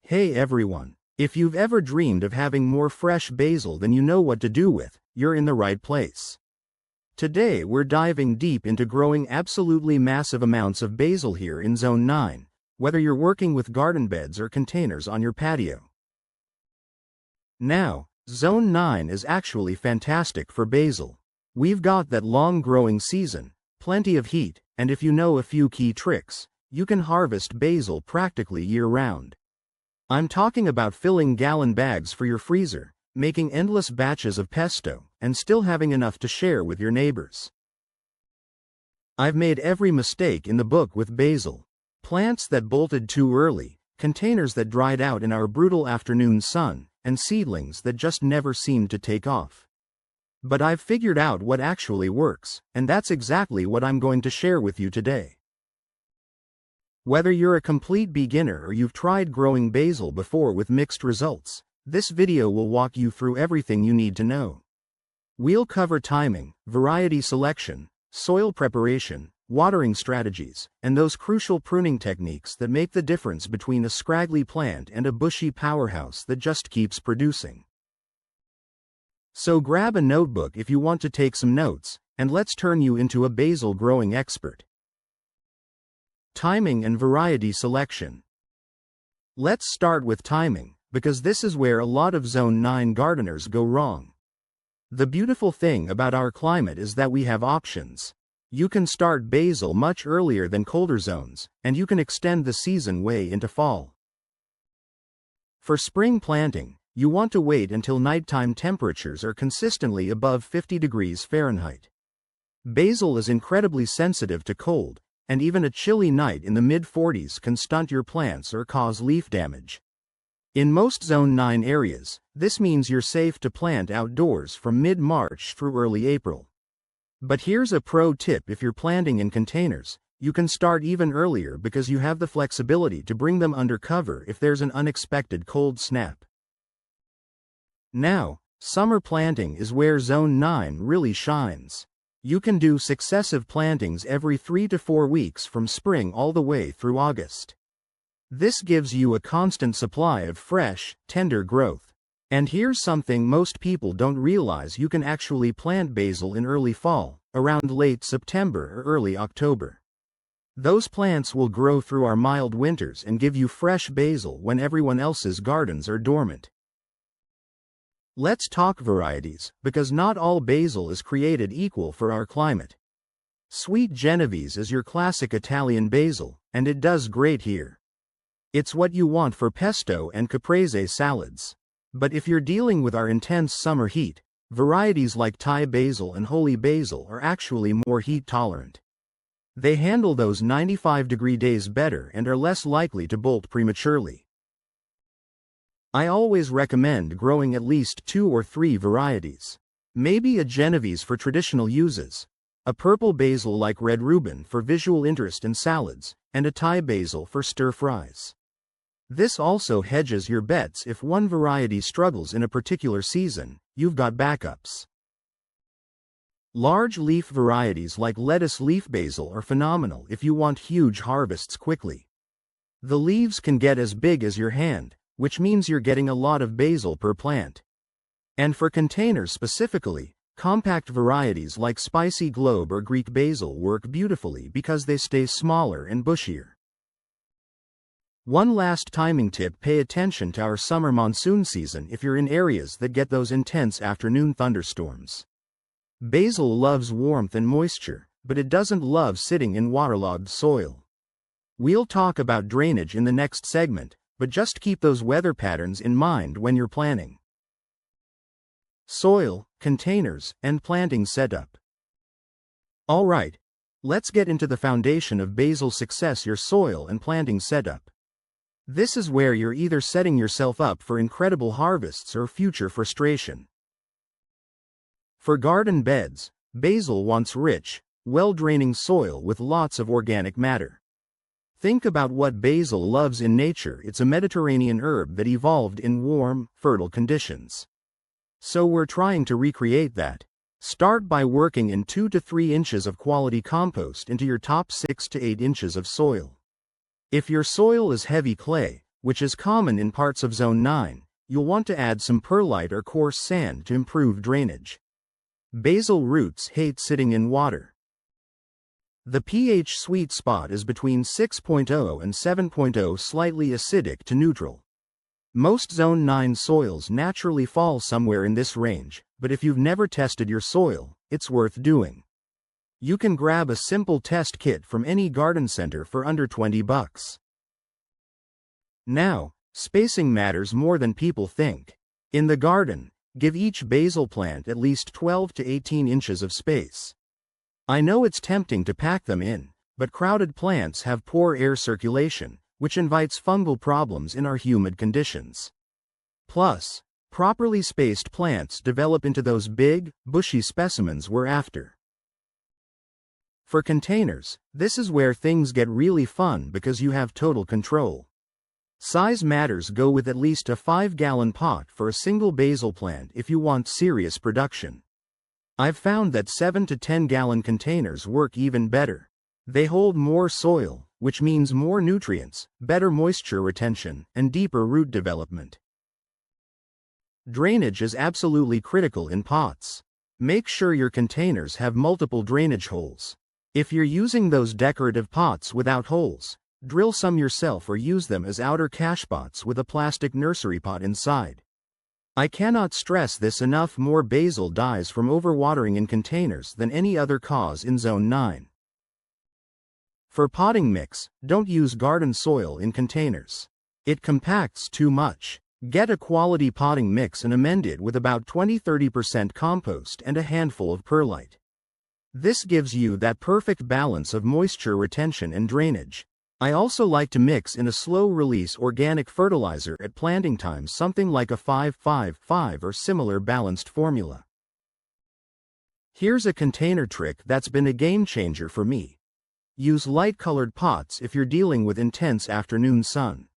Hey everyone! If you've ever dreamed of having more fresh basil than you know what to do with, you're in the right place. Today we're diving deep into growing absolutely massive amounts of basil here in Zone 9, whether you're working with garden beds or containers on your patio. Now, Zone 9 is actually fantastic for basil. We've got that long growing season, plenty of heat, and if you know a few key tricks, you can harvest basil practically year-round. I'm talking about filling gallon bags for your freezer, making endless batches of pesto, and still having enough to share with your neighbors. I've made every mistake in the book with basil. Plants that bolted too early, containers that dried out in our brutal afternoon sun, and seedlings that just never seemed to take off. But I've figured out what actually works, and that's exactly what I'm going to share with you today. Whether you're a complete beginner or you've tried growing basil before with mixed results, this video will walk you through everything you need to know. We'll cover timing, variety selection, soil preparation, watering strategies, and those crucial pruning techniques that make the difference between a scraggly plant and a bushy powerhouse that just keeps producing. So grab a notebook if you want to take some notes, and let's turn you into a basil growing expert. Timing and variety selection. Let's start with timing, because this is where a lot of Zone 9 gardeners go wrong. The beautiful thing about our climate is that we have options. You can start basil much earlier than colder zones, and you can extend the season way into fall. For spring planting, you want to wait until nighttime temperatures are consistently above 50 degrees Fahrenheit. Basil is incredibly sensitive to cold, and even a chilly night in the mid-40s can stunt your plants or cause leaf damage. In most Zone 9 areas, this means you're safe to plant outdoors from mid-March through early April. But here's a pro tip: if you're planting in containers, you can start even earlier because you have the flexibility to bring them under cover if there's an unexpected cold snap. Now, summer planting is where Zone 9 really shines. You can do successive plantings every 3 to 4 weeks from spring all the way through August. This gives you a constant supply of fresh, tender growth. And here's something most people don't realize: you can actually plant basil in early fall, around late September or early October. Those plants will grow through our mild winters and give you fresh basil when everyone else's gardens are dormant. Let's talk varieties, because not all basil is created equal for our climate. Sweet Genovese is your classic Italian basil, and it does great here. It's what you want for pesto and caprese salads. But if you're dealing with our intense summer heat, varieties like Thai basil and holy basil are actually more heat tolerant. They handle those 95-degree days better and are less likely to bolt prematurely. I always recommend growing at least 2 or 3 varieties. Maybe a Genovese for traditional uses, a purple basil like red Reuben for visual interest in salads, and a Thai basil for stir-fries. This also hedges your bets: if one variety struggles in a particular season, you've got backups. Large leaf varieties like lettuce leaf basil are phenomenal if you want huge harvests quickly. The leaves can get as big as your hand, which means you're getting a lot of basil per plant. And for containers specifically, compact varieties like spicy globe or Greek basil work beautifully because they stay smaller and bushier. One last timing tip: pay attention to our summer monsoon season if you're in areas that get those intense afternoon thunderstorms. Basil loves warmth and moisture, but it doesn't love sitting in waterlogged soil. We'll talk about drainage in the next segment, but just keep those weather patterns in mind when you're planning. Soil, containers, and planting setup. Alright, let's get into the foundation of basil success: your soil and planting setup. This is where you're either setting yourself up for incredible harvests or future frustration. For garden beds, basil wants rich, well-draining soil with lots of organic matter. Think about what basil loves in nature: it's a Mediterranean herb that evolved in warm, fertile conditions. So we're trying to recreate that. Start by working in 2 to 3 inches of quality compost into your top 6 to 8 inches of soil. If your soil is heavy clay, which is common in parts of Zone 9, you'll want to add some perlite or coarse sand to improve drainage. Basil roots hate sitting in water. The pH sweet spot is between 6.0 and 7.0, slightly acidic to neutral. Most Zone 9 soils naturally fall somewhere in this range, but if you've never tested your soil, it's worth doing. You can grab a simple test kit from any garden center for under $20. Now, spacing matters more than people think. In the garden, give each basil plant at least 12 to 18 inches of space. I know it's tempting to pack them in, but crowded plants have poor air circulation, which invites fungal problems in our humid conditions. Plus, properly spaced plants develop into those big, bushy specimens we're after. For containers, this is where things get really fun because you have total control. Size matters. Go with at least a 5-gallon pot for a single basil plant if you want serious production. I've found that 7 to 10-gallon containers work even better. They hold more soil, which means more nutrients, better moisture retention, and deeper root development. Drainage is absolutely critical in pots. Make sure your containers have multiple drainage holes. If you're using those decorative pots without holes, drill some yourself or use them as outer cache pots with a plastic nursery pot inside. I cannot stress this enough: more basil dies from overwatering in containers than any other cause in Zone 9. For potting mix, don't use garden soil in containers. It compacts too much. Get a quality potting mix and amend it with about 20–30% compost and a handful of perlite. This gives you that perfect balance of moisture retention and drainage. I also like to mix in a slow-release organic fertilizer at planting time, something like a 5-5-5 or similar balanced formula. Here's a container trick that's been a game-changer for me. Use light-colored pots if you're dealing with intense afternoon sun.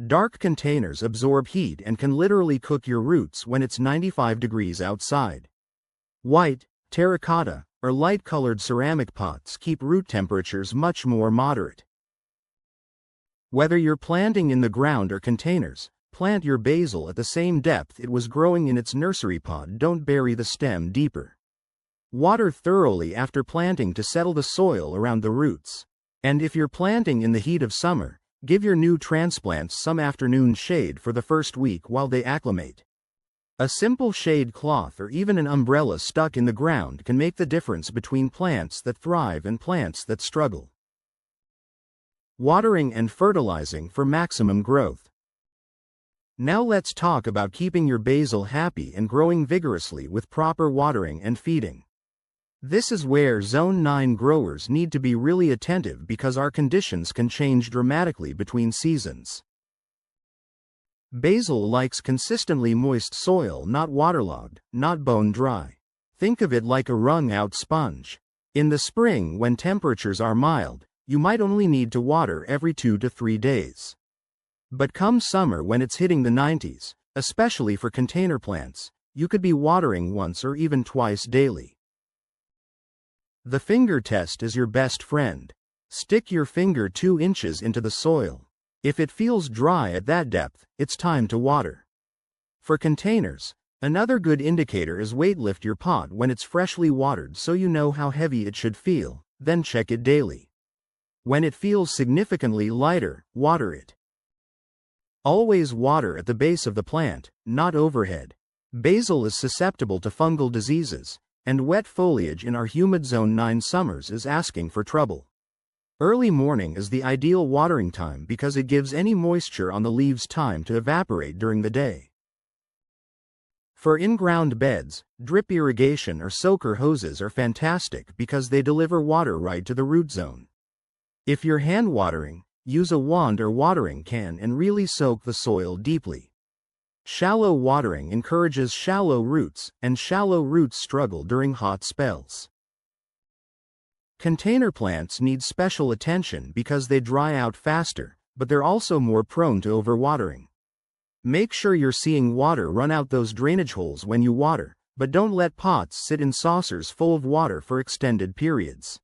Dark containers absorb heat and can literally cook your roots when it's 95 degrees outside. White, terracotta, or light-colored ceramic pots keep root temperatures much more moderate. Whether you're planting in the ground or containers, plant your basil at the same depth it was growing in its nursery pot. Don't bury the stem deeper. Water thoroughly after planting to settle the soil around the roots. And if you're planting in the heat of summer, give your new transplants some afternoon shade for the first week while they acclimate. A simple shade cloth or even an umbrella stuck in the ground can make the difference between plants that thrive and plants that struggle. Watering and fertilizing for maximum growth. Now let's talk about keeping your basil happy and growing vigorously with proper watering and feeding. This is where Zone 9 growers need to be really attentive because our conditions can change dramatically between seasons. Basil likes consistently moist soil, not waterlogged, not bone dry. Think of it like a wrung-out sponge. In the spring, when temperatures are mild, you might only need to water every 2 to 3 days. But come summer, when it's hitting the 90s, especially for container plants, you could be watering once or even twice daily. The finger test is your best friend. Stick your finger 2 inches into the soil. If it feels dry at that depth, it's time to water. For containers, another good indicator is lift your pot when it's freshly watered so you know how heavy it should feel, then check it daily. When it feels significantly lighter, water it. Always water at the base of the plant, not overhead. Basil is susceptible to fungal diseases, and wet foliage in our humid Zone 9 summers is asking for trouble. Early morning is the ideal watering time because it gives any moisture on the leaves time to evaporate during the day. For in-ground beds, drip irrigation or soaker hoses are fantastic because they deliver water right to the root zone. If you're hand watering, use a wand or watering can and really soak the soil deeply. Shallow watering encourages shallow roots, and shallow roots struggle during hot spells. Container plants need special attention because they dry out faster, but they're also more prone to overwatering. Make sure you're seeing water run out those drainage holes when you water, but don't let pots sit in saucers full of water for extended periods.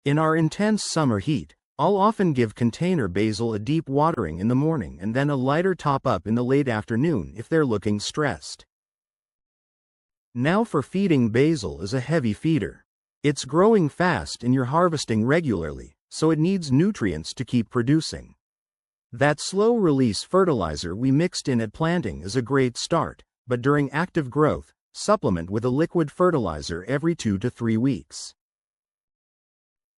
In our intense summer heat, I'll often give container basil a deep watering in the morning and then a lighter top-up in the late afternoon if they're looking stressed. Now for feeding. Basil is a heavy feeder. It's growing fast and you're harvesting regularly, so it needs nutrients to keep producing. That slow-release fertilizer we mixed in at planting is a great start, but during active growth, supplement with a liquid fertilizer every 2 to 3 weeks.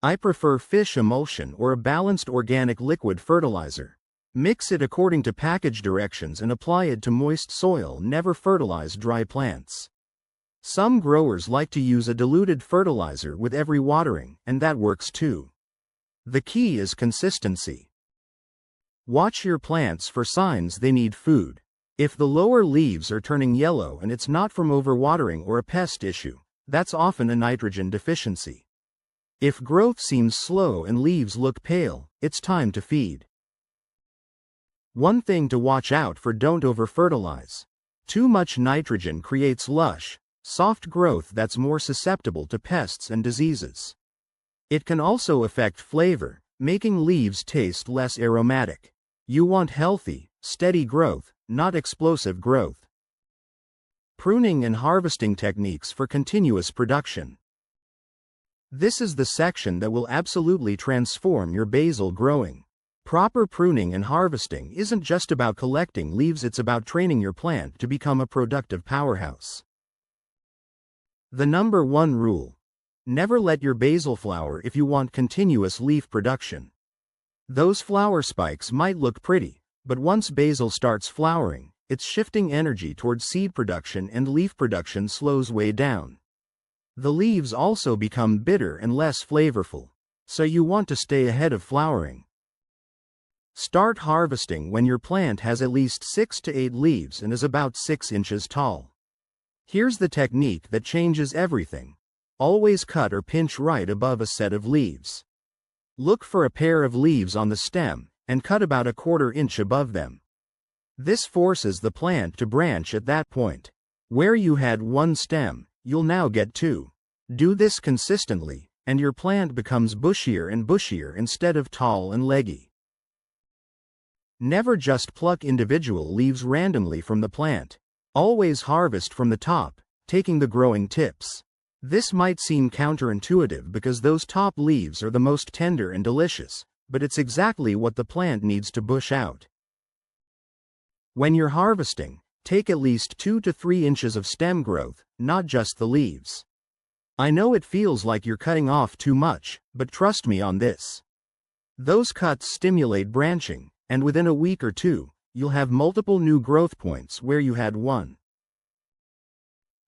I prefer fish emulsion or a balanced organic liquid fertilizer. Mix it according to package directions and apply it to moist soil. Never fertilize dry plants. Some growers like to use a diluted fertilizer with every watering, and that works too. The key is consistency. Watch your plants for signs they need food. If the lower leaves are turning yellow and it's not from overwatering or a pest issue, that's often a nitrogen deficiency. If growth seems slow and leaves look pale, it's time to feed. One thing to watch out for: don't over-fertilize. Too much nitrogen creates lush, soft growth that's more susceptible to pests and diseases. It can also affect flavor, making leaves taste less aromatic. You want healthy, steady growth, not explosive growth. Pruning and harvesting techniques for continuous production. This is the section that will absolutely transform your basil growing. Proper pruning and harvesting isn't just about collecting leaves, it's about training your plant to become a productive powerhouse. The number 1 rule: never let your basil flower if you want continuous leaf production. Those flower spikes might look pretty, but once basil starts flowering, its shifting energy towards seed production and leaf production slows way down. The leaves also become bitter and less flavorful, so you want to stay ahead of flowering. Start harvesting when your plant has at least 6 to 8 leaves and is about 6 inches tall. Here's the technique that changes everything. Always cut or pinch right above a set of leaves. Look for a pair of leaves on the stem, and cut about a 1/4 inch above them. This forces the plant to branch at that point. Where you had 1 stem, you'll now get 2. Do this consistently, and your plant becomes bushier and bushier instead of tall and leggy. Never just pluck individual leaves randomly from the plant. Always harvest from the top, taking the growing tips. This might seem counterintuitive because those top leaves are the most tender and delicious, but it's exactly what the plant needs to bush out. When you're harvesting, take at least 2 to 3 inches of stem growth, not just the leaves. I know it feels like you're cutting off too much, but trust me on this. Those cuts stimulate branching, and within a week or 2, you'll have multiple new growth points where you had 1.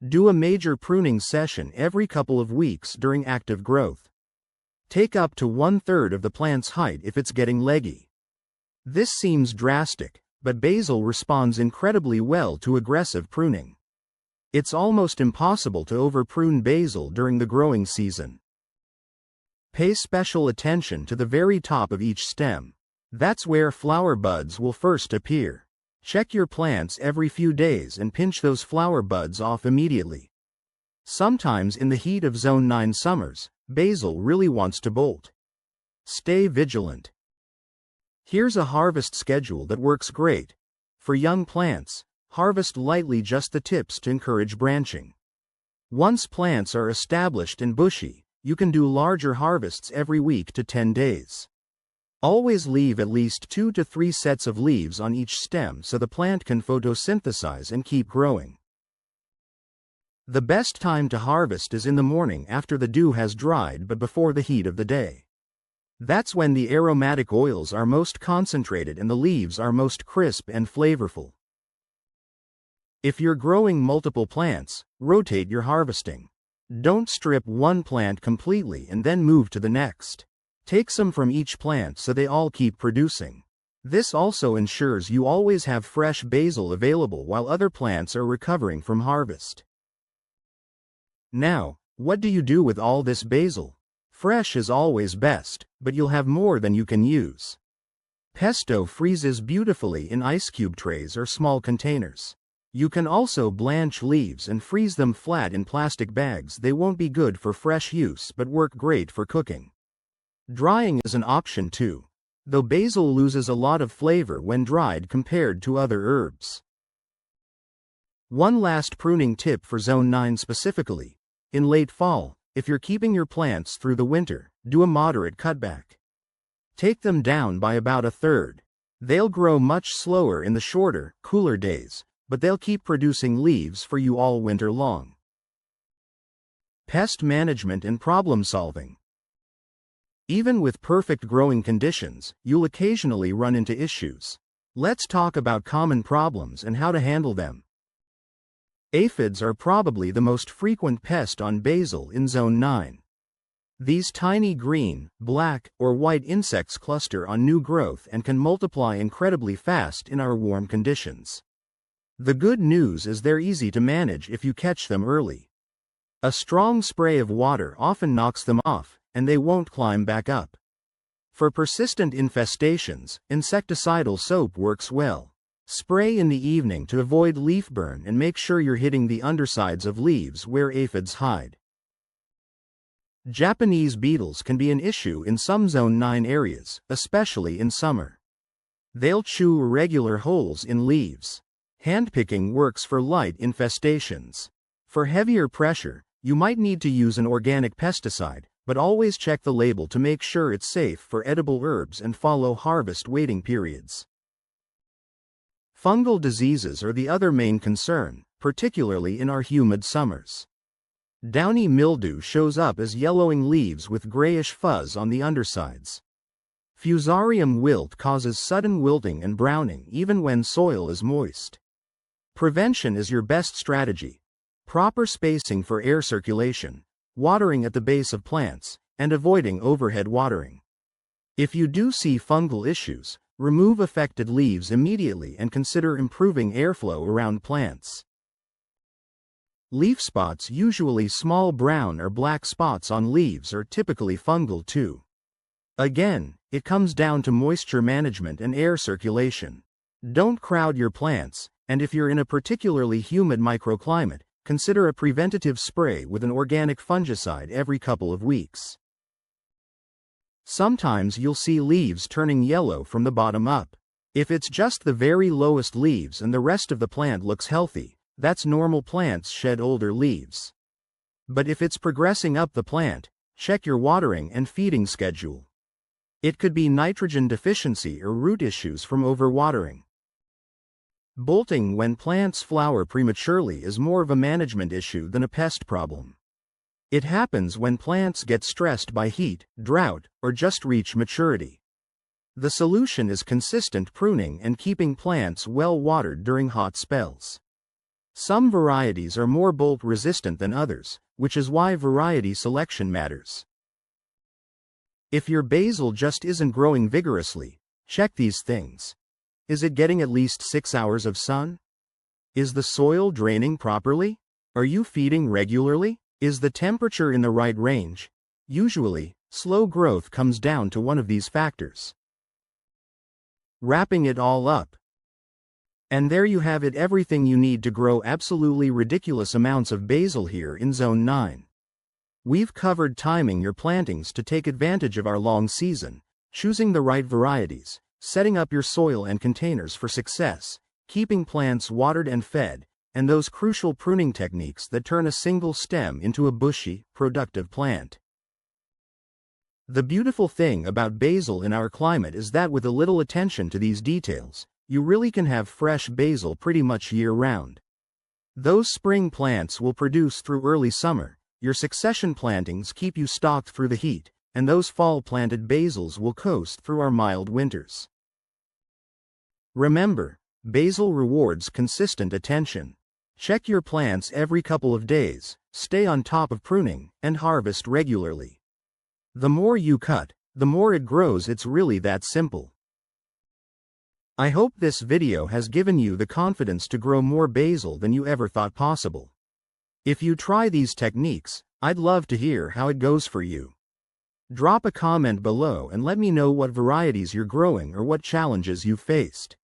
Do a major pruning session every couple of weeks during active growth. Take up to 1/3 of the plant's height if it's getting leggy. This seems drastic, but basil responds incredibly well to aggressive pruning. It's almost impossible to over-prune basil during the growing season. Pay special attention to the very top of each stem. That's where flower buds will first appear. Check your plants every few days and pinch those flower buds off immediately. Sometimes in the heat of Zone 9 summers, basil really wants to bolt. Stay vigilant. Here's a harvest schedule that works great. For young plants, harvest lightly just the tips to encourage branching. Once plants are established and bushy, you can do larger harvests every week to 10 days. Always leave at least 2 to 3 sets of leaves on each stem so the plant can photosynthesize and keep growing. The best time to harvest is in the morning after the dew has dried but before the heat of the day. That's when the aromatic oils are most concentrated and the leaves are most crisp and flavorful. If you're growing multiple plants, rotate your harvesting. Don't strip one plant completely and then move to the next. Take some from each plant so they all keep producing. This also ensures you always have fresh basil available while other plants are recovering from harvest. Now, what do you do with all this basil? Fresh is always best, but you'll have more than you can use. Pesto freezes beautifully in ice cube trays or small containers. You can also blanch leaves and freeze them flat in plastic bags. They won't be good for fresh use but work great for cooking. Drying is an option too, though basil loses a lot of flavor when dried compared to other herbs. One last pruning tip for Zone 9 specifically. In late fall, if you're keeping your plants through the winter, do a moderate cutback. Take them down by about a third. They'll grow much slower in the shorter, cooler days, but they'll keep producing leaves for you all winter long. Pest management and problem solving. Even with perfect growing conditions, you'll occasionally run into issues. Let's talk about common problems and how to handle them. Aphids are probably the most frequent pest on basil in Zone 9. These tiny green, black, or white insects cluster on new growth and can multiply incredibly fast in our warm conditions. The good news is they're easy to manage if you catch them early. A strong spray of water often knocks them off, and they won't climb back up. For persistent infestations, insecticidal soap works well. Spray in the evening to avoid leaf burn and make sure you're hitting the undersides of leaves where aphids hide. Japanese beetles can be an issue in some Zone 9 areas, especially in summer. They'll chew irregular holes in leaves. Handpicking works for light infestations. For heavier pressure, you might need to use an organic pesticide, but always check the label to make sure it's safe for edible herbs and follow harvest waiting periods. Fungal diseases are the other main concern, particularly in our humid summers. Downy mildew shows up as yellowing leaves with grayish fuzz on the undersides. Fusarium wilt causes sudden wilting and browning even when soil is moist. Prevention is your best strategy. Proper spacing for air circulation, watering at the base of plants, and avoiding overhead watering. If you do see fungal issues, remove affected leaves immediately and consider improving airflow around plants. Leaf spots, usually small brown or black spots on leaves, are typically fungal too. Again, it comes down to moisture management and air circulation. Don't crowd your plants, and if you're in a particularly humid microclimate, consider a preventative spray with an organic fungicide every couple of weeks. Sometimes you'll see leaves turning yellow from the bottom up. If it's just the very lowest leaves and the rest of the plant looks healthy, that's normal. Plants shed older leaves. But if it's progressing up the plant, check your watering and feeding schedule. It could be nitrogen deficiency or root issues from overwatering. Bolting when plants flower prematurely is more of a management issue than a pest problem. It happens when plants get stressed by heat, drought, or just reach maturity. The solution is consistent pruning and keeping plants well watered during hot spells. Some varieties are more bolt resistant than others, which is why variety selection matters. If your basil just isn't growing vigorously, check these things. Is it getting at least 6 hours of sun? Is the soil draining properly? Are you feeding regularly? Is the temperature in the right range? Usually, slow growth comes down to one of these factors. Wrapping it all up. And there you have it, everything you need to grow absolutely ridiculous amounts of basil here in Zone 9. We've covered timing your plantings to take advantage of our long season, choosing the right varieties, setting up your soil and containers for success, keeping plants watered and fed, and those crucial pruning techniques that turn a single stem into a bushy, productive plant. The beautiful thing about basil in our climate is that with a little attention to these details, you really can have fresh basil pretty much year-round. Those spring plants will produce through early summer, your succession plantings keep you stocked through the heat, and those fall-planted basils will coast through our mild winters. Remember, basil rewards consistent attention. Check your plants every couple of days, stay on top of pruning, and harvest regularly. The more you cut, the more it grows. It's really that simple. I hope this video has given you the confidence to grow more basil than you ever thought possible. If you try these techniques, I'd love to hear how it goes for you. Drop a comment below and let me know what varieties you're growing or what challenges you've faced.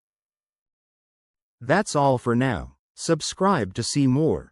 That's all for now. Subscribe to see more.